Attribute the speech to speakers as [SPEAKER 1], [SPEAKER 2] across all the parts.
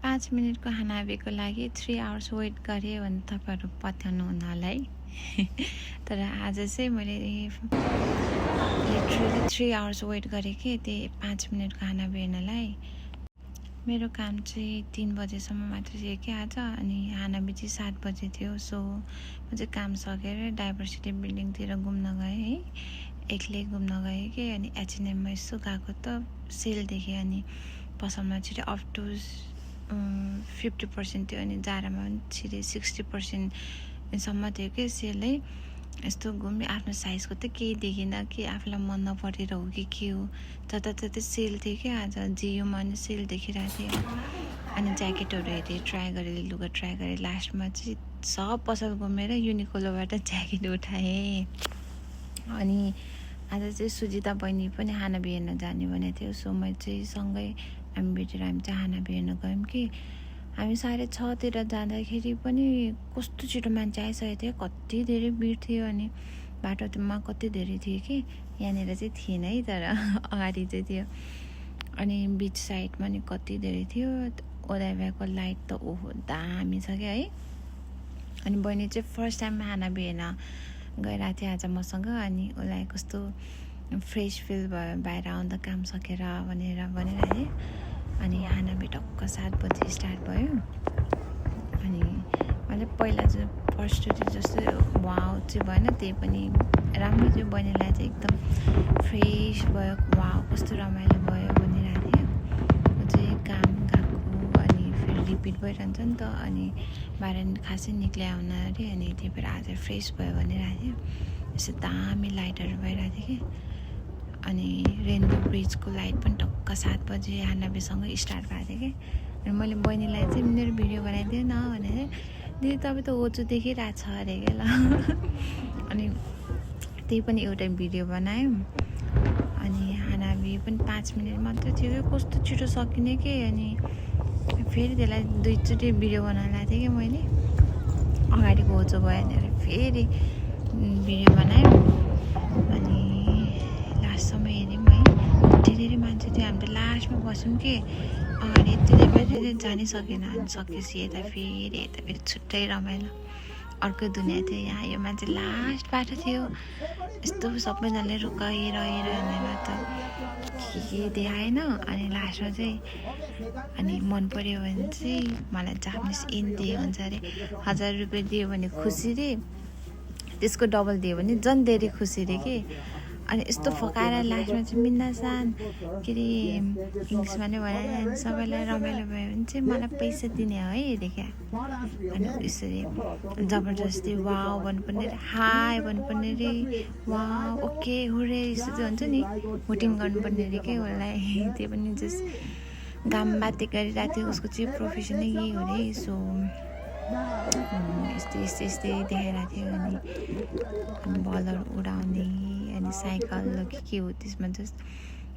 [SPEAKER 1] 5 मिनेटको खानाबेको लागि 3 hours weight गरेँ भने तपाईँहरू पत्याउनु हुन्न होला है। तर आज चाहिँ मैले लिटरली 3 आवर्स वेट गरेँ कि त्यही 5 मिनटको खाना बेर्नलाई। मेरो काम चाहिँ 3 बजेसम्म मात्र थियो कि आज, अनि खानाबे चाहिँ 7 बजे थियो। सो म चाहिँ काम सकेर डाइभर्सिटी बिल्डिङतिर घुम्न गएँ है, एक्लै घुम्न गएँ कि। अनि एचएनएममा यसो गएको त सेल देखेँ, अनि पसलमा छिटो अप टु 50% थियो, अनि जारामा पनि छिटै 60%सम्म थियो कि सेल है। यस्तो घुमेँ, आफ्नो साइजको त केही देखिनँ कि आफूलाई मन नपरेर हो कि के हो, जताततै सेल थियो कि आज। जियोमा पनि सेल देखिरहेको थियो, अनि ज्याकेटहरू हेरेँ, ट्राई गरेँ, लुगा ट्राई गरेँ। लास्टमा चाहिँ सब पसल घुमेर युनिक्लोबाट ज्याकेट उठाएँ। अनि आज चाहिँ सुजिता बहिनी पनि खाना बिहेर्न जाने भनेको थियो। सो म चाहिँ सँगै हामी भेटेर हामी चाहिँ खाना बिहेर्न गयौँ कि। हामी 6:30तिर जाँदाखेरि पनि कस्तो छिटो मान्छे आइसकेको थियो, कति धेरै भिड थियो। अनि बाटोमा कति धेरै थियो कि, यहाँनिर चाहिँ थिएन है, तर अगाडि चाहिँ थियो। अनि बिच साइडमा नि कति धेरै थियो। ओदाइबाको लाइट त ओहो दामी छ क्या है। अनि बहिनी चाहिँ फर्स्ट टाइम खाना बिहेर्न गइरहेको थियो आज मसँग। अनि उसलाई कस्तो फ्रेस फिल भयो बाहिर आउँदा काम सकेर भनेर भनिरहेको थिएँ। अनि खाना टक्क 7 बजी स्टार्ट भयो। अनि मैले पहिला चाहिँ फर्स्टचोटि जस्तो वाउ चाहिँ भएन, त्यही पनि राम्रो थियो। बहिनीलाई चाहिँ एकदम फ्रेस भयो, वाउ कस्तो रमाइलो भयो भनिरहेको थियो। म चाहिँ काम गएको अनि फेरि रिपिट भइरहन्छ नि त, अनि बाहिर खासै निक्लै आउन अरे, अनि त्यही भएर आज फ्रेस भयो भनिरहेको थियो। यस्तो दामी लाइटहरू भइरहेको थियो कि। अनि रेनबो ब्रिजको लाइट पनि टक्क 7 बजी हानाबेसँगै स्टार्ट भएको थियो कि। अनि मैले बहिनीलाई चाहिँ मेरो भिडियो बनाइदिएँ न भनेर, दिदी तपाईँ त होचो देखिरहेको छ अरे क्या ल। अनि त्यही पनि एउटा भिडियो बनायौँ। अनि हानाबे पनि 5 मिनट मात्रै थियो कि, कस्तो छिटो सकिने कि। अनि फेरि त्यसलाई 2चोटि भिडियो बनाउन लागेको थिएँ कि मैले, अगाडिको होचो भयो भनेर फेरि भिडियो बनायौँ। अनि लास्टसम्म हेऱ्यौँ है, कति धेरै मान्छे थियो। हामी त लास्टमा बस्यौँ कि, अगाडि यति धेरै जानै सकेन। अनि सकेपछि यता फेरि छुट्टै रमाइलो, अर्कै दुनियाँ थियो। यहाँ यो मान्छे लास्ट बाटो थियो, यस्तो सबैजनाले रोकाएर भनेर त के देखाएन। अनि लास्टमा चाहिँ अनि मन पऱ्यो भने चाहिँ मलाई जापानिज इन दिए हुन्छ अरे। 1000 रुपियाँ दियो भने खुसी रे, त्यसको डबल दियो भने झन् धेरै खुसी रे कि। अनि यस्तो फकाएर लास्टमा चाहिँ मिन्नासान के अरे इङ्ग्लिसमा नै भने सबैलाई रमाइलो भयो भने चाहिँ मलाई पैसा दिने हो है अरे क्या। अनि यसरी जबरजस्ती वाउ भन्नुपर्ने रे, हाई भन्नुपर्ने रे, वाउ ओके हुरे यस्तो चाहिँ हुन्छ नि, हुटिङ गर्नुपर्ने रे के उसलाई। त्यो पनि जस्ट गाम बाते गरिरहेको थियो, उसको चाहिँ प्रोफेसनै यही हो रे। सो यस्तै देखाइरहेको थियो। अनि बलहरू उडाउने, अनि साइकल के हो त्यसमा जस्ट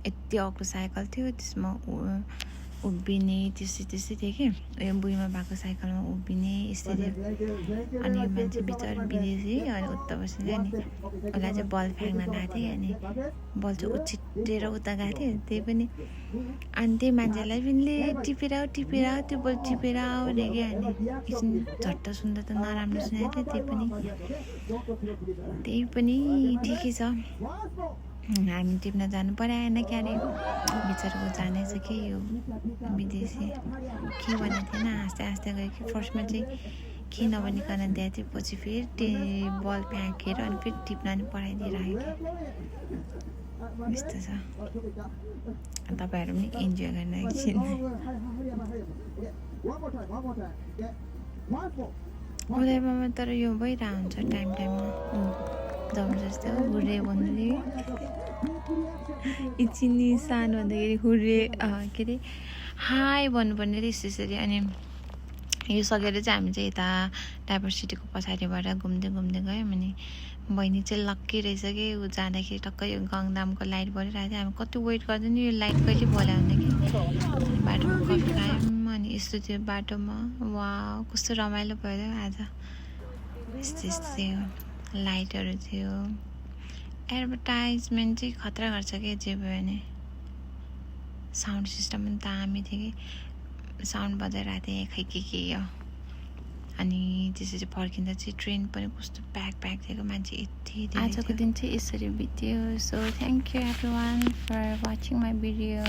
[SPEAKER 1] यति अग्लो साइकल थियो, त्यसमा उभिने त्यस्तै थियो कि। यो बुढीमा भएको साइकलमा उभिने यस्तै थियो। अनि मान्छे बिचरा विदेशी, अनि उता बसेर अनि उसलाई चाहिँ बल फ्याँक्न लाएको थिएँ। अनि बल चाहिँ उछिट्टेर उता गएको थियो, त्यही पनि। अनि त्यही मान्छेलाई पनि टिपेर आऊ त्यो बल टिपेर आऊ अरे क्या। अनि एकछिन झट्ट सुन्दा त नराम्रो सुनेको थियो, त्यही पनि ठिकै छ। हामी टिप्न जानु परेन क्या अरे, बिचराको जानेछ कि यो विदेशी। के भनेको थिएन, हाँस्दै गयो कि। फर्स्टमा चाहिँ के नभनिकन दिएको थियो, पछि फेरि बल फ्याँकेर अनि फेरि टिप्न पनि पठाइदिइरहेको थियो। यस्तो छ, तपाईँहरू पनि इन्जोय गर्न एकछिन। ओदाइबामा तर यो भइरहेको हुन्छ टाइममा जबरजस्ती हो, हुर्रे भन्नु एकछिन सानो भन्दाखेरि हुर्रे के अरे हाई भन्नुपर्ने रे यसरी। अनि यो सकेर चाहिँ हामी चाहिँ यता डाइभर्सिटीको पछाडिबाट घुम्दै गयौँ। अनि बहिनी चाहिँ लक्की रहेछ कि, ऊ जाँदाखेरि टक्कै यो गङदामको लाइट बलिरहेको थियो। हामी कति वेट गर्दै नि यो लाइट कहिले बोल्यो भने कि। बाटोमा कफी खायौँ, अनि यस्तो थियो बाटोमा। वाउ कस्तो रमाइलो भयो आज। यस्तो थियो, लाइटहरू थियो। एडभर्टाइजमेन्ट चाहिँ खतरा गर्छ कि जे भयो भने। साउन्ड सिस्टम पनि दामी थियो कि। साउन्ड बजाइरहेको थिएँ खै के हो। अनि त्यसपछि फर्किँदा चाहिँ ट्रेन पनि कस्तो प्याक थिएको, मान्छे यति धेरै। आजको दिन चाहिँ यसरी बित्यो। So thank you everyone for watching my video.